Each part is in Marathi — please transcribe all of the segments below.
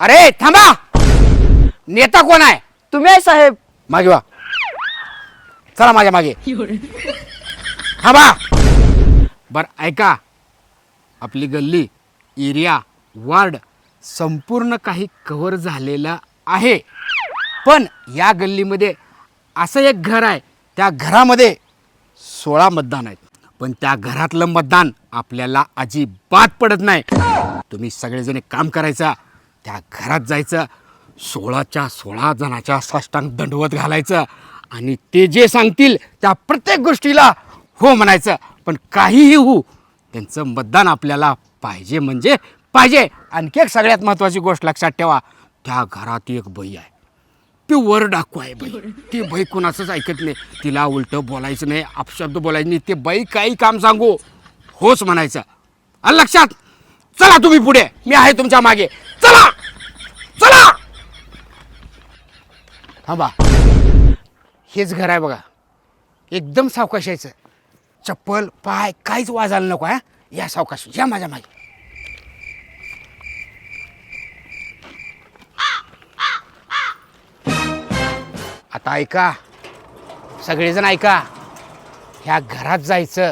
अरे थांबा, नेता कोण आहे? तुम्ही आहे साहेब. मागे वा, चला माझ्या मागे. थांबा. बर ऐका, आपली गल्ली, एरिया, वार्ड संपूर्ण काही कव्हर झालेलं आहे, पण या गल्लीमध्ये असं एक घर आहे, त्या घरामध्ये 16 मतदान आहेत, पण त्या घरातलं मतदान आपल्याला अजिबात पडत नाही. तुम्ही सगळेजण एक काम करायचं, त्या घरात जायचं, 16च्या 16 जणाच्या साष्टांग दंडवत घालायचं आणि ते जे सांगतील त्या प्रत्येक गोष्टीला हो म्हणायचं. पण काहीही होऊ, त्यांचं मतदान आपल्याला पाहिजे म्हणजे पाहिजे. आणखी एक सगळ्यात महत्त्वाची गोष्ट लक्षात ठेवा, त्या घरात एक बाई आहे, प्युअर डाकू आहे बाई. ती बाई कोणाचंच ऐकत नाही, तिला उलटं बोलायचं नाही, अपशब्द बोलायचं नाही. ते बाई काही काम सांगू होच म्हणायचं. आलं लक्षात? चला तुम्ही पुढे, मी आहे तुमच्या मागे. चला चला. थांबा, हेच घर आहे बघा. एकदम सावकाश यायचं, चप्पल पाय काहीच वाजायला नको. हा, या सावकाश, या माझ्या मागे. आता ऐका, सगळेजण ऐका, ह्या घरात जायचं,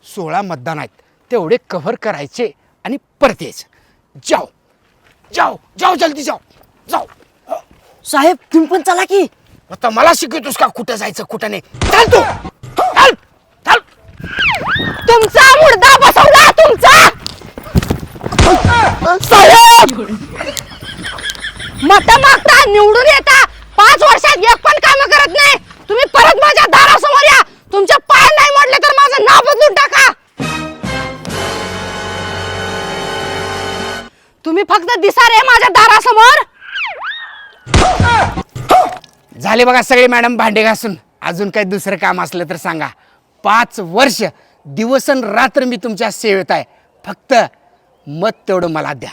16 मतदान आहेत, तेवढे कव्हर करायचे आणि परत यायचं. जाओ जाओ जाओ, जल्दी जाओ जाओ. साहेब तुम्ही पण चला की. आता मला शिकवतोस का कुठं जायचं कुठं नाही? चल तू, चल चल. तुमचा मुर्दा बसवला तुमचा. साहेब मत मागता, निवडून येता, 5 वर्षात एक पण काम करत नाही. तुम्ही परत माझ्या दारासमोर या. तुमच्या पाय नाही मोडले तर माझं नाव बदलून टाका. तुम्ही फक्त दिसा रे माझ्या दारासमोर. झाले बघा सगळे मॅडम भांडे घासून. अजून काही दुसरं काम असलं तर सांगा. 5 वर्ष दिवस अन रात्र मी तुमच्या सेवेत आहे. फक्त मत तेवढं मला द्या.